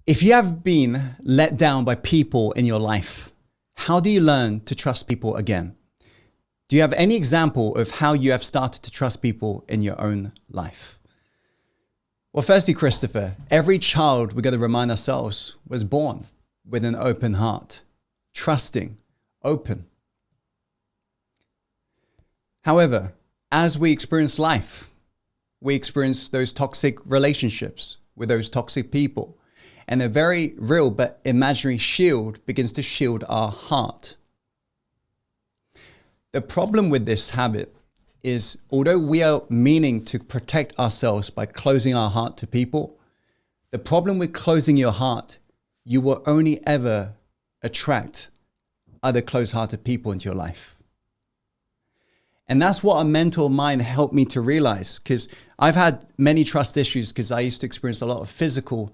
If you have been let down by people in your life, how do you learn to trust people again? Do you have any example of how you have started to trust people in your own life? Well, firstly, Christopher, every child, we've got to remind ourselves, was born with an open heart, trusting, open. However, as we experience life, we experience those toxic relationships with those toxic people. And a very real but imaginary shield begins to shield our heart. The problem with this habit is, although we are meaning to protect ourselves by closing our heart to people, the problem with closing your heart, you will only ever attract other close-hearted people into your life. And that's what a mentor mind helped me to realize, because I've had many trust issues because I used to experience a lot of physical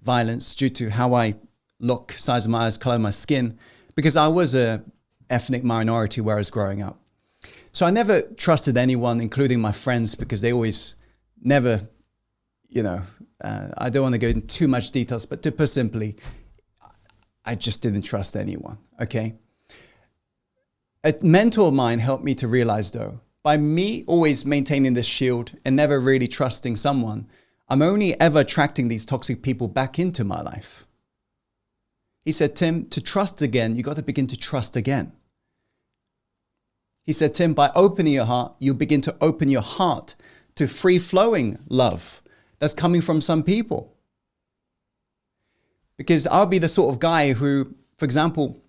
violence due to how I look, size of my eyes, color of my skin, because I was a ethnic minority where I was growing up. So I never trusted anyone, including my friends, because they always never, I don't want to go into too much details, but to put simply, I just didn't trust anyone, okay? A mentor of mine helped me to realize, though, by me always maintaining this shield and never really trusting someone, I'm only ever attracting these toxic people back into my life. He said, Tim, to trust again, you got to begin to trust again. He said, Tim, by opening your heart, you begin to open your heart to free-flowing love that's coming from some people. Because I'll be the sort of guy who, for example,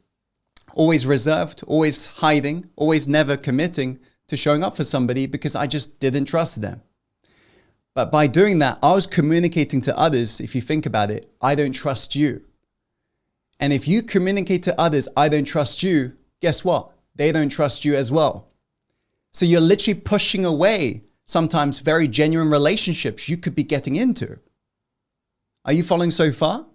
always reserved, always hiding, always never committing to showing up for somebody because I just didn't trust them. But by doing that, I was communicating to others, if you think about it, I don't trust you. And if you communicate to others, I don't trust you, guess what? They don't trust you as well. So you're literally pushing away sometimes very genuine relationships you could be getting into. Are you following so far?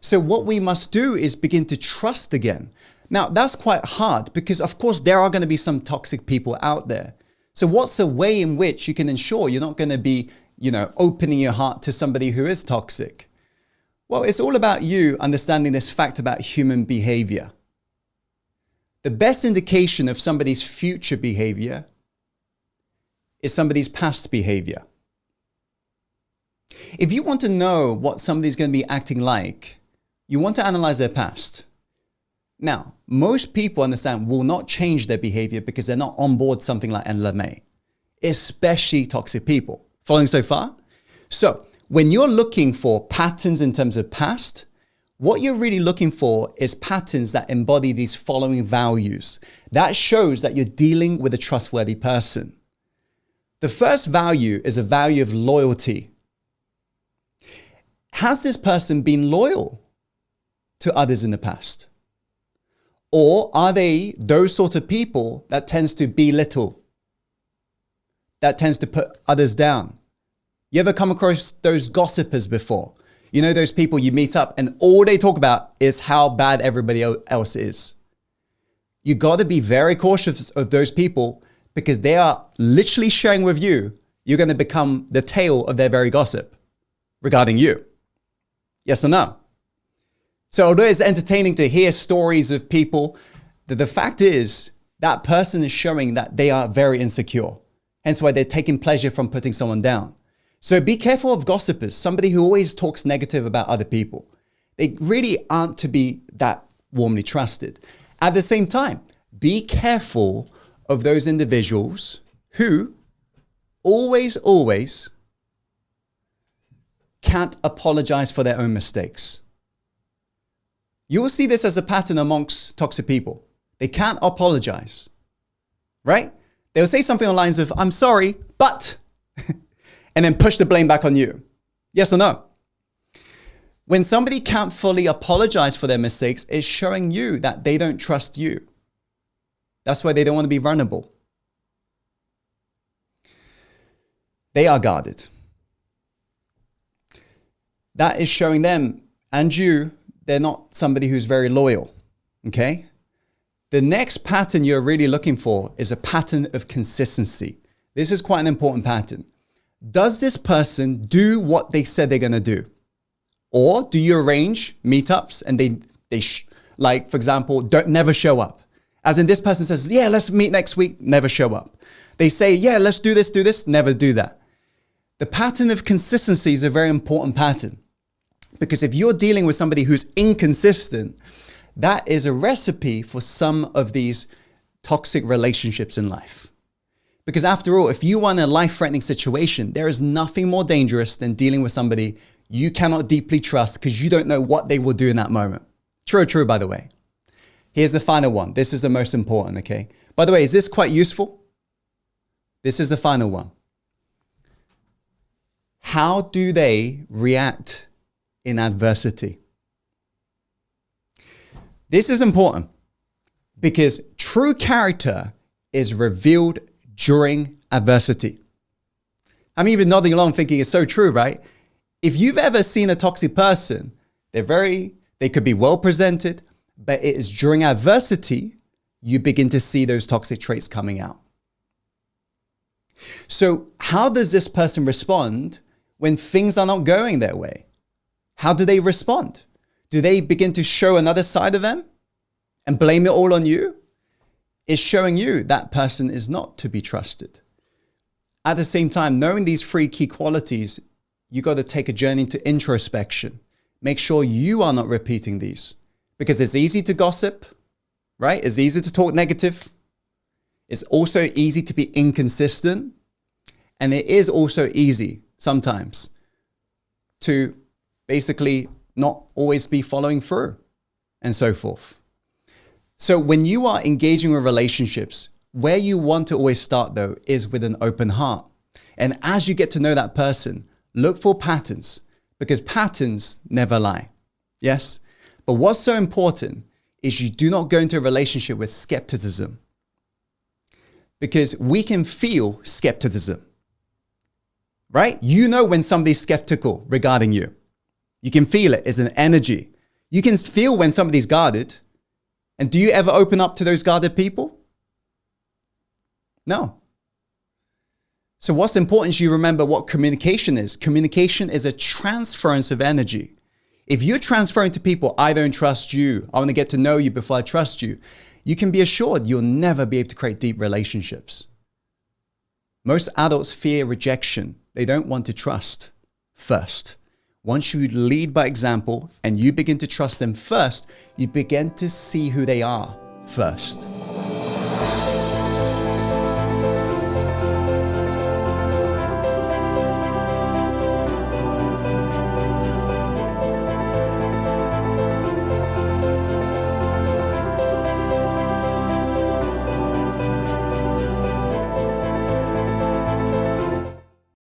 So what we must do is begin to trust again. Now, that's quite hard because, of course, there are going to be some toxic people out there. So what's a way in which you can ensure you're not going to be, opening your heart to somebody who is toxic? Well, it's all about you understanding this fact about human behavior. The best indication of somebody's future behavior is somebody's past behavior. If you want to know what somebody's going to be acting like, you want to analyze their past. Now, most people will not change their behavior because they're not on board something like LMA, especially toxic people. Following so far? So when you're looking for patterns in terms of past, what you're really looking for is patterns that embody these following values. That shows that you're dealing with a trustworthy person. The first value is a value of loyalty. Has this person been loyal to others in the past? Or are they those sort of people that tends to belittle, that tends to put others down? You ever come across those gossipers before? You know, those people you meet up and all they talk about is how bad everybody else is. You got to be very cautious of those people because they are literally sharing with you, you're going to become the tail of their very gossip regarding you. Yes or no? So although it's entertaining to hear stories of people, the fact is that person is showing that they are very insecure. Hence why they're taking pleasure from putting someone down. So be careful of gossipers, somebody who always talks negative about other people. They really aren't to be that warmly trusted. At the same time, be careful of those individuals who always can't apologize for their own mistakes. You will see this as a pattern amongst toxic people. They can't apologize, right? They'll say something on the lines of, I'm sorry, but, and then push the blame back on you. Yes or no? When somebody can't fully apologize for their mistakes, it's showing you that they don't trust you. That's why they don't want to be vulnerable. They are guarded. That is showing them and you, they're not somebody who's very loyal, okay? The next pattern you're really looking for is a pattern of consistency. This is quite an important pattern. Does this person do what they said they're going to do? Or do you arrange meetups and like, for example, don't never show up? As in, this person says, yeah, let's meet next week, never show up. They say, yeah, let's do this, never do that. The pattern of consistency is a very important pattern, because if you're dealing with somebody who's inconsistent, that is a recipe for some of these toxic relationships in life. Because after all, if you are in a life-threatening situation, there is nothing more dangerous than dealing with somebody you cannot deeply trust because you don't know what they will do in that moment. True, by the way. Here's the final one. This is the most important, okay? By the way, is this quite useful? This is the final one. How do they react in adversity? This is important because true character is revealed during adversity. I'm even nodding along thinking it's so true, right? If you've ever seen a toxic person, they could be well presented, but it is during adversity you begin to see those toxic traits coming out. So how does this person respond when things are not going their way? How do they respond? Do they begin to show another side of them and blame it all on you? It's showing you that person is not to be trusted. At the same time, knowing these three key qualities, you got to take a journey to introspection. Make sure you are not repeating these, because it's easy to gossip, right? It's easy to talk negative. It's also easy to be inconsistent. And it is also easy sometimes to basically not always be following through and so forth. So when you are engaging with relationships, where you want to always start though is with an open heart. And as you get to know that person, look for patterns, because patterns never lie. Yes? But what's so important is you do not go into a relationship with skepticism, because we can feel skepticism, right? You know when somebody's skeptical regarding you. You can feel it as an energy. You can feel when somebody's guarded. And do you ever open up to those guarded people? No. So what's important is you remember what communication is. Communication is a transference of energy. If you're transferring to people, I don't trust you, I want to get to know you before I trust you, you can be assured you'll never be able to create deep relationships. Most adults fear rejection. They don't want to trust first. Once you lead by example and you begin to trust them first, you begin to see who they are first.